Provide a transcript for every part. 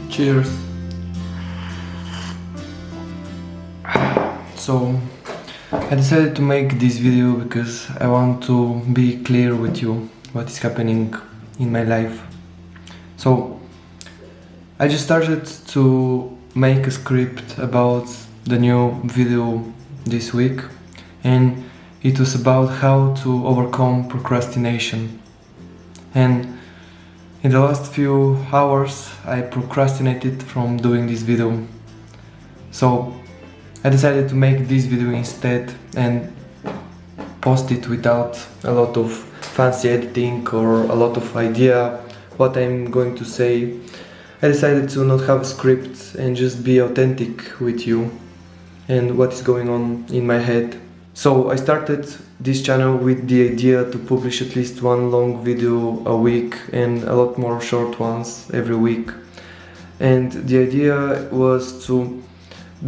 Cheers. So, I decided to make this video because I want to be clear with you what is happening in my life. So, I just started to make a script about the new video this week, and it was about how to overcome procrastination. And in the last few hours I procrastinated from doing this video. So I decided to make this video instead and post it without a lot of fancy editing or a lot of idea what I'm going to say. I decided to not have a script and just be authentic with you and what is going on in my head. So I started this channel with the idea to publish at least one long video a week and a lot more short ones every week. And the idea was to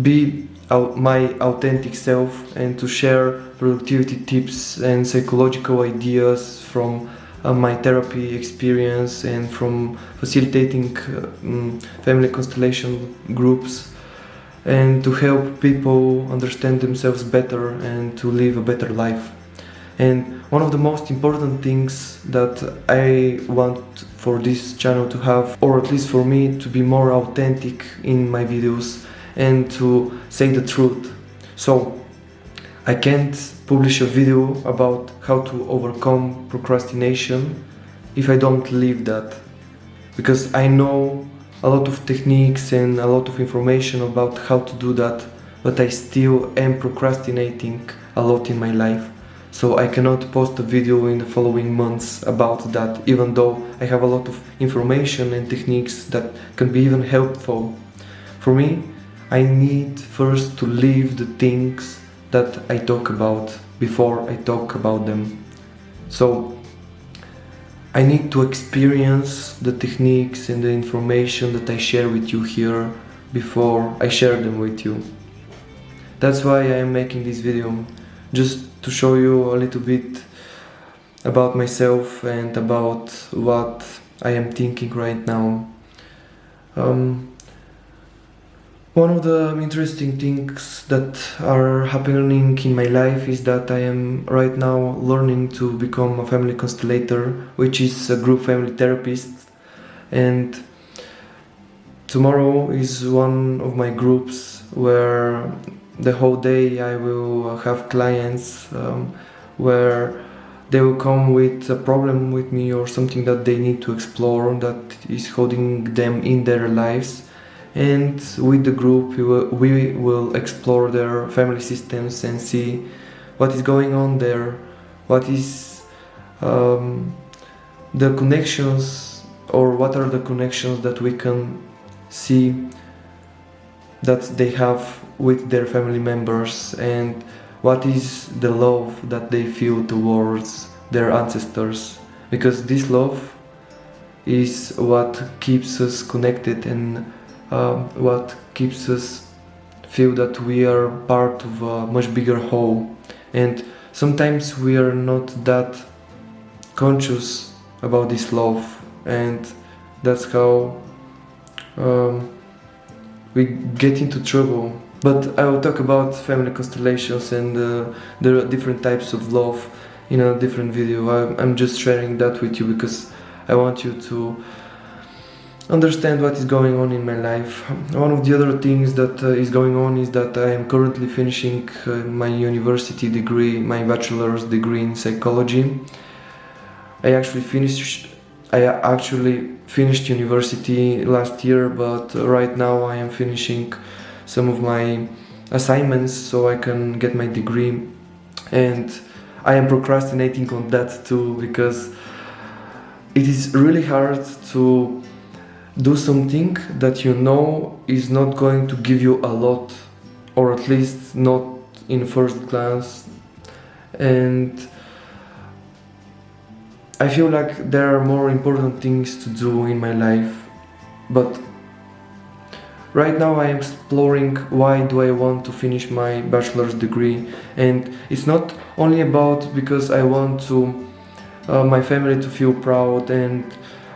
be my authentic self and to share productivity tips and psychological ideas from my therapy experience and from facilitating family constellation groups, and to help people understand themselves better and to live a better life. And one of the most important things that I want for this channel to have, or at least for me, to be more authentic in my videos and to say the truth. So I can't publish a video about how to overcome procrastination if I don't live that, because I know a lot of techniques and a lot of information about how to do that, but I still am procrastinating a lot in my life. So I cannot post a video in the following months about that, even though I have a lot of information and techniques that can be even helpful. For me, I need first to live the things that I talk about before I talk about them. So I need to experience the techniques and the information that I share with you here before I share them with you. That's why I am making this video, just to show you a little bit about myself and about what I am thinking right now. One of the interesting things that are happening in my life is that I am right now learning to become a family constellator, which is a group family therapist. And tomorrow is one of my groups where the whole day I will have clients where they will come with a problem with me or something that they need to explore that is holding them in their lives. And with the group we will explore their family systems and see what is going on there, what is the connections, or what are the connections that we can see that they have with their family members, and what is the love that they feel towards their ancestors, because this love is what keeps us connected and what keeps us feel that we are part of a much bigger whole. And sometimes we are not that conscious about this love, and that's how we get into trouble. But I will talk about family constellations and the different types of love in a different video. I'm just sharing that with you because I want you to understand what is going on in my life. One of the other things that is going on is that I am currently finishing my university degree, my bachelor's degree in psychology. I actually finished university last year, but right now I am finishing some of my assignments so I can get my degree, and I am procrastinating on that too because it is really hard to do something that you know is not going to give you a lot, or at least not in first glance. And I feel like there are more important things to do in my life, but right now I am exploring why do I want to finish my bachelor's degree. And it's not only about because I want to my family to feel proud, and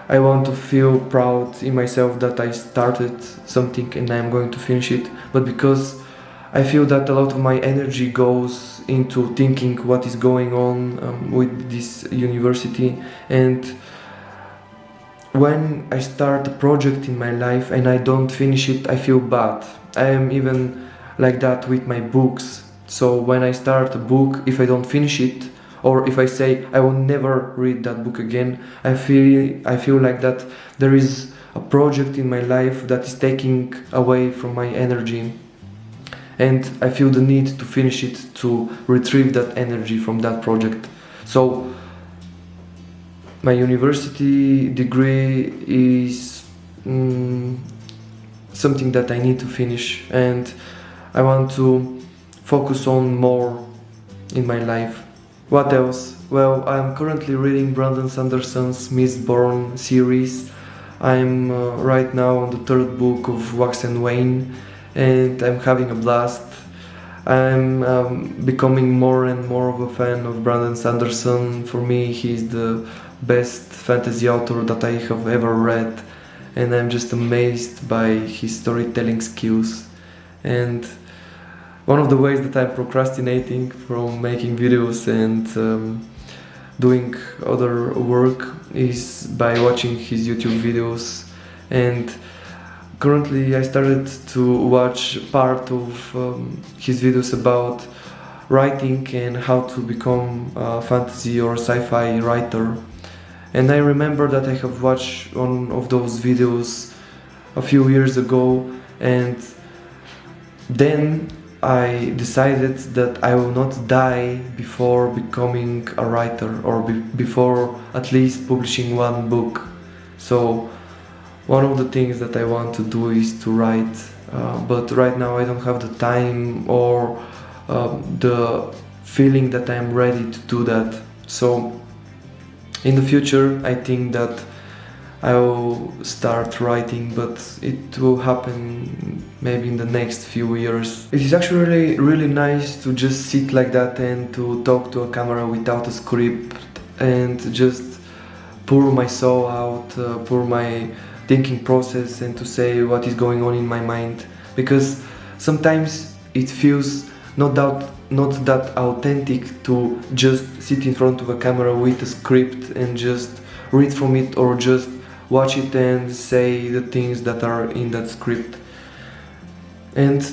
I want to feel proud in myself that I started something and I'm going to finish it, but because I feel that a lot of my energy goes into thinking what is going on with this university. And when I start a project in my life and I don't finish it, I feel bad. I am even like that with my books. So when I start a book, if I don't finish it, or if I say I will never read that book again, I feel like that there is a project in my life that is taking away from my energy. And I feel the need to finish it to retrieve that energy from that project. So my university degree is something that I need to finish, and I want to focus on more in my life. What else? Well, I'm currently reading Brandon Sanderson's Mistborn series. I'm right now on the third book of Wax and Wayne, and I'm having a blast. I'm becoming more and more of a fan of Brandon Sanderson. For me, he's the best fantasy author that I have ever read, and I'm just amazed by his storytelling skills. And one of the ways that I'm procrastinating from making videos and doing other work is by watching his YouTube videos. And currently I started to watch part of his videos about writing and how to become a fantasy or sci-fi writer. And I remember that I have watched one of those videos a few years ago, and then I decided that I will not die before becoming a writer, or before at least publishing one book. So one of the things that I want to do is to write, but right now I don't have the time or the feeling that I'm ready to do that. So in the future I think that I will start writing, but it will happen maybe in the next few years. It is actually really nice to just sit like that and to talk to a camera without a script and just pour my soul out, pour my thinking process, and to say what is going on in my mind. Because sometimes it feels not that authentic to just sit in front of a camera with a script and just read from it, or just watch it and say the things that are in that script. And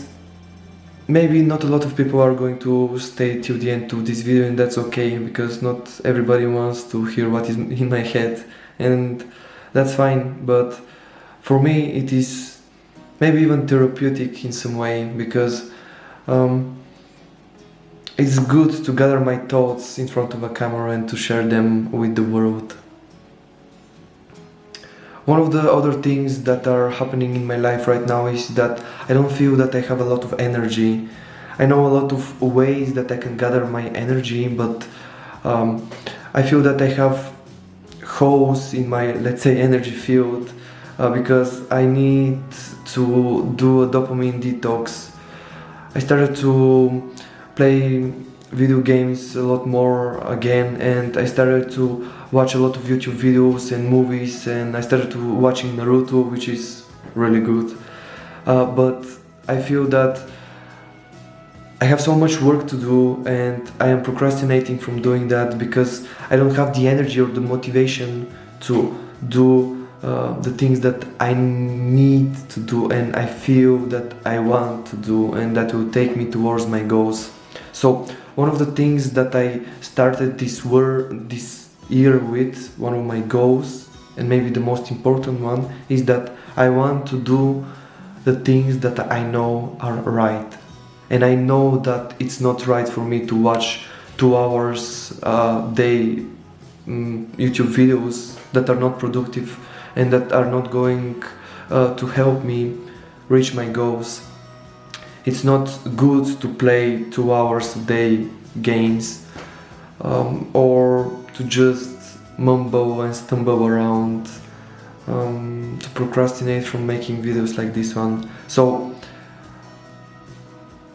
maybe not a lot of people are going to stay till the end of this video, and that's okay, because not everybody wants to hear what is in my head, and that's fine. But for me it is maybe even therapeutic in some way, because it's good to gather my thoughts in front of a camera and to share them with the world. One of the other things that are happening in my life right now is that I don't feel that I have a lot of energy. I know a lot of ways that I can gather my energy, but I feel that I have holes in my, let's say, energy field, because I need to do a dopamine detox. I started to play video games a lot more again, and I started to watch a lot of YouTube videos and movies, and I started to watching Naruto, which is really good. But I feel that I have so much work to do, and I am procrastinating from doing that because I don't have the energy or the motivation to do the things that I need to do and I feel that I want to do, and that will take me towards my goals. So one of the things that I started this year with, one of my goals, and maybe the most important one, is that I want to do the things that I know are right. And I know that it's not right for me to watch 2 hours a day YouTube videos that are not productive and that are not going to help me reach my goals. It's not good to play 2 hours a day games or to just mumble and stumble around, to procrastinate from making videos like this one. So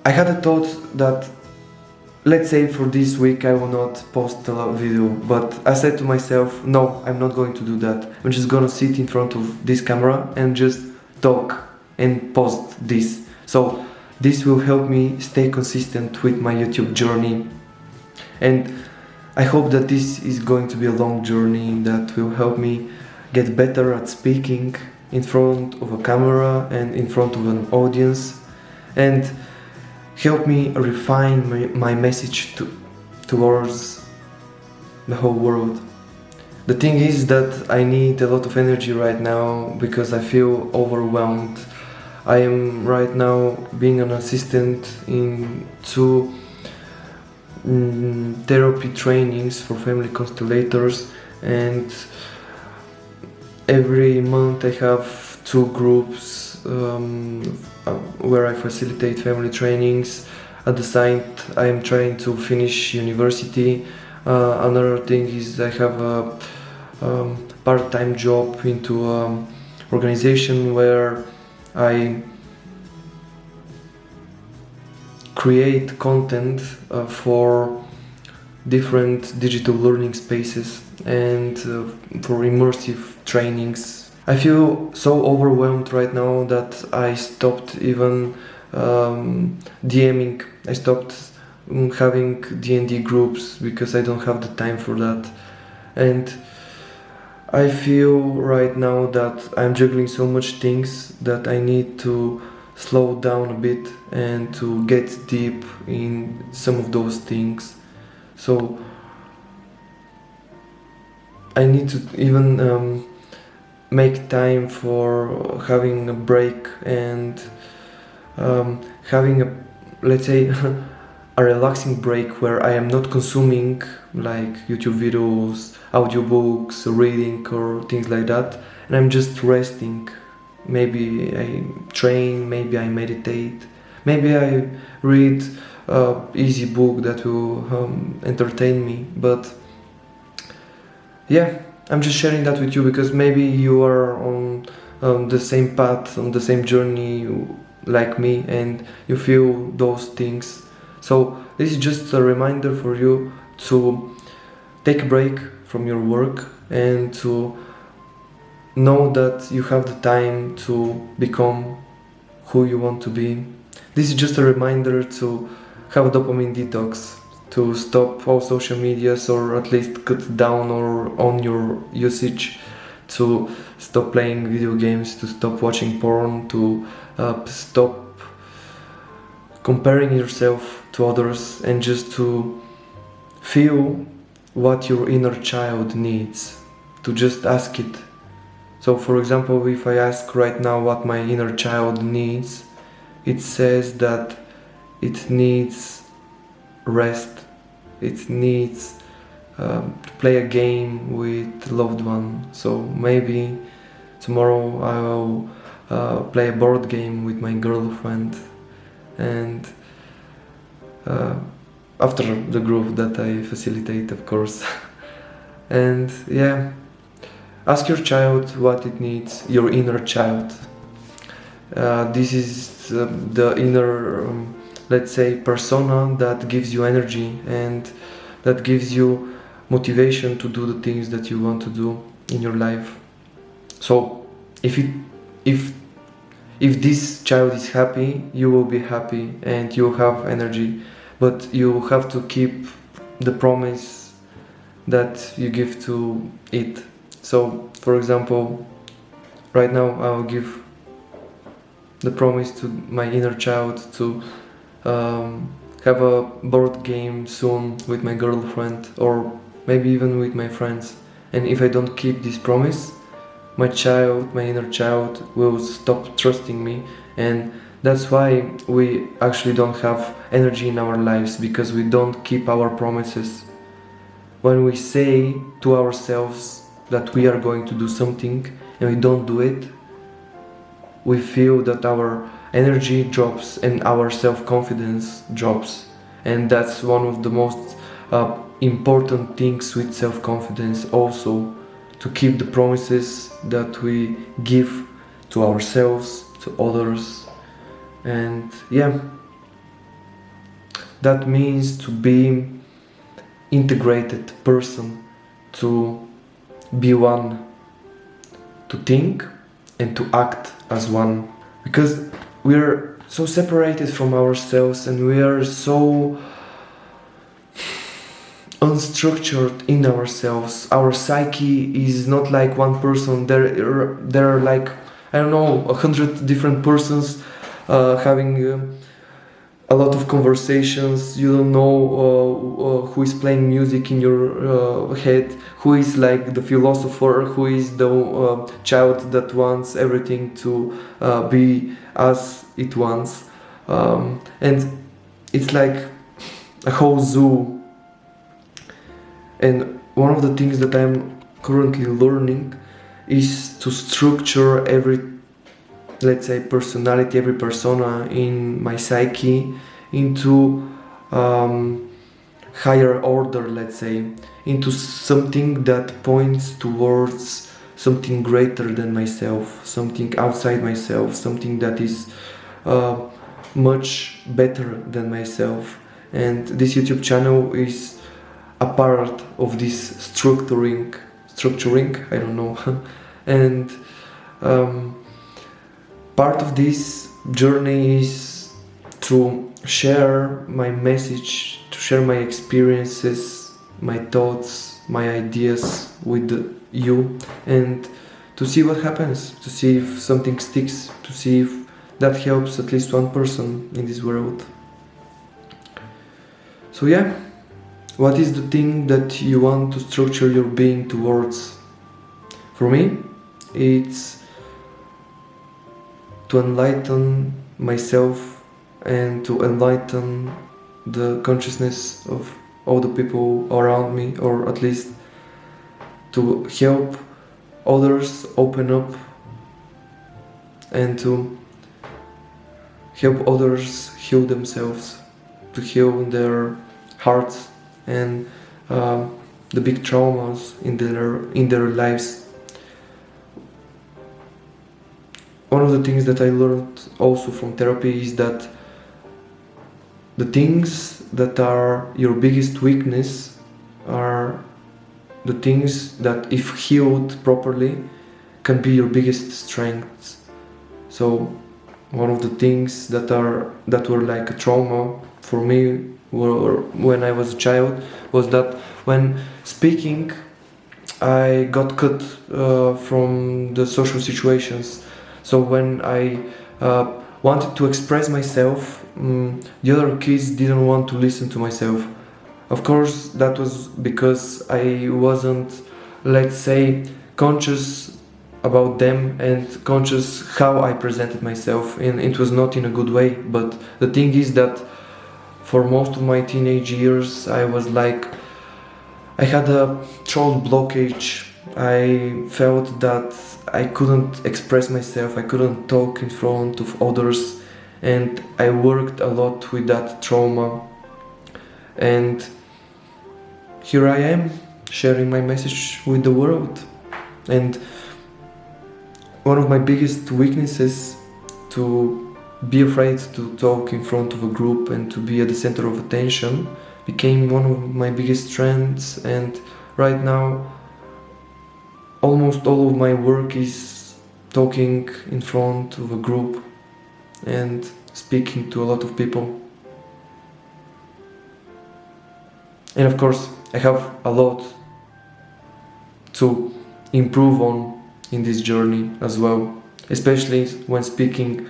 I had a thought that, let's say for this week I will not post a video, but I said to myself, no, I'm not going to do that. I'm just gonna sit in front of this camera and just talk and post this. So this will help me stay consistent with my YouTube journey, and I hope that this is going to be a long journey that will help me get better at speaking in front of a camera and in front of an audience, and help me refine my message towards the whole world. The thing is that I need a lot of energy right now because I feel overwhelmed. I am right now being an assistant in 2 therapy trainings for family constellators, and every month I have 2 groups where I facilitate family trainings. At the side, I am trying to finish university. Another thing is I have a part-time job into an organization where I create content for different digital learning spaces and for immersive trainings. I feel so overwhelmed right now that I stopped even DMing. I stopped having D&D groups because I don't have the time for that. And I feel right now that I'm juggling so much things that I need to slow down a bit and to get deep in some of those things. So I need to even make time for having a break and having a, let's say, a relaxing break where I am not consuming like YouTube videos, audiobooks, reading or things like that, and I'm just resting. Maybe I train, maybe I meditate, maybe I read an easy book that will entertain me. But yeah, I'm just sharing that with you because maybe you are on the same path, on the same journey like me, and you feel those things. So this is just a reminder for you to take a break from your work and to know that you have the time to become who you want to be. This is just a reminder to have a dopamine detox, to stop all social medias or at least cut down or on your usage, to stop playing video games, to stop watching porn, to stop comparing yourself to others, and just to feel what your inner child needs, to just ask it. So for example, if I ask right now what my inner child needs, it says that it needs rest, it needs to play a game with a loved one. So maybe tomorrow I will play a board game with my girlfriend, and after the group that I facilitate, of course. And yeah, ask your child what it needs, your inner child. This is the inner, let's say, persona that gives you energy and that gives you motivation to do the things that you want to do in your life. So if this child is happy, you will be happy and you will have energy, but you have to keep the promise that you give to it. So, for example, right now I will give the promise to my inner child to have a board game soon with my girlfriend or maybe even with my friends. And if I don't keep this promise, my inner child will stop trusting me, and that's why we actually don't have energy in our lives, because we don't keep our promises. when we say to ourselves that we are going to do something and we don't do it, we feel that our energy drops and our self-confidence drops. And that's one of the most important things with self-confidence, also to keep the promises that we give to ourselves, to others. And yeah, that means to be integrated person, to be one, to think and to act as one, because we're so separated from ourselves and we are so unstructured in ourselves. Our psyche is not like one person. There are like, I don't know, 100 different persons having a lot of conversations. You don't know who is playing music in your head, who is like the philosopher, who is the child that wants everything to be as it wants. And it's like a whole zoo. And one of the things that I'm currently learning is to structure every, let's say, personality, every persona in my psyche into higher order, let's say, into something that points towards something greater than myself, something outside myself, something that is much better than myself. And this YouTube channel is a part of this structuring, I don't know. And part of this journey is to share my message, to share my experiences, my thoughts, my ideas with you, and to see what happens, to see if something sticks, to see if that helps at least one person in this world. So yeah, what is the thing that you want to structure your being towards? For me, it's to enlighten myself and to enlighten the consciousness of all the people around me, or at least to help others open up and to help others heal themselves, to heal their hearts and the big traumas in their lives. One of the things that I learned also from therapy is that the things that are your biggest weakness are the things that, if healed properly, can be your biggest strengths. So one of the things that were like a trauma for me when I was a child was that when speaking I got cut from the social situations. So when I wanted to express myself, the other kids didn't want to listen to myself. Of course, that was because I wasn't, let's say, conscious about them and conscious how I presented myself, and it was not in a good way. But the thing is that for most of my teenage years I was like, I had a throat blockage. I felt that I couldn't express myself, I couldn't talk in front of others, and I worked a lot with that trauma. And here I am, sharing my message with the world. And one of my biggest weaknesses, to be afraid to talk in front of a group and to be at the center of attention, became one of my biggest strengths. And right now almost all of my work is talking in front of a group and speaking to a lot of people. And of course, I have a lot to improve on in this journey as well, especially when speaking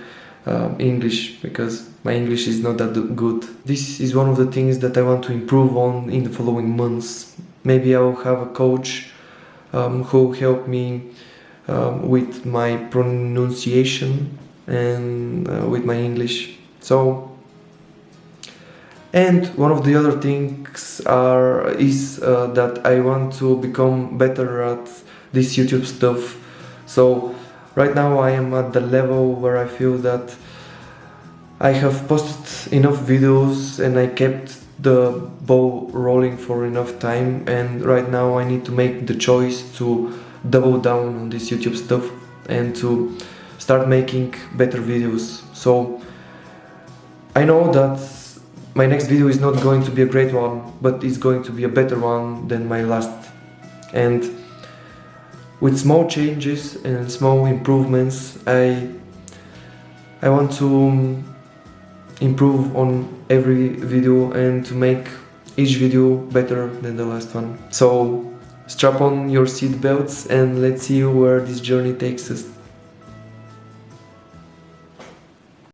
English, because my English is not that good. This is one of the things that I want to improve on in the following months. Maybe I will have a coach who help me with my pronunciation and with my English. So And one of the other things is that I want to become better at this YouTube stuff. So right now I am at the level where I feel that I have posted enough videos and I kept the ball rolling for enough time, and right now I need to make the choice to double down on this YouTube stuff and to start making better videos. So I know that my next video is not going to be a great one, but it's going to be a better one than my last. And with small changes and small improvements, I want to improve on every video and to make each video better than the last one. So strap on your seat belts and let's see where this journey takes us.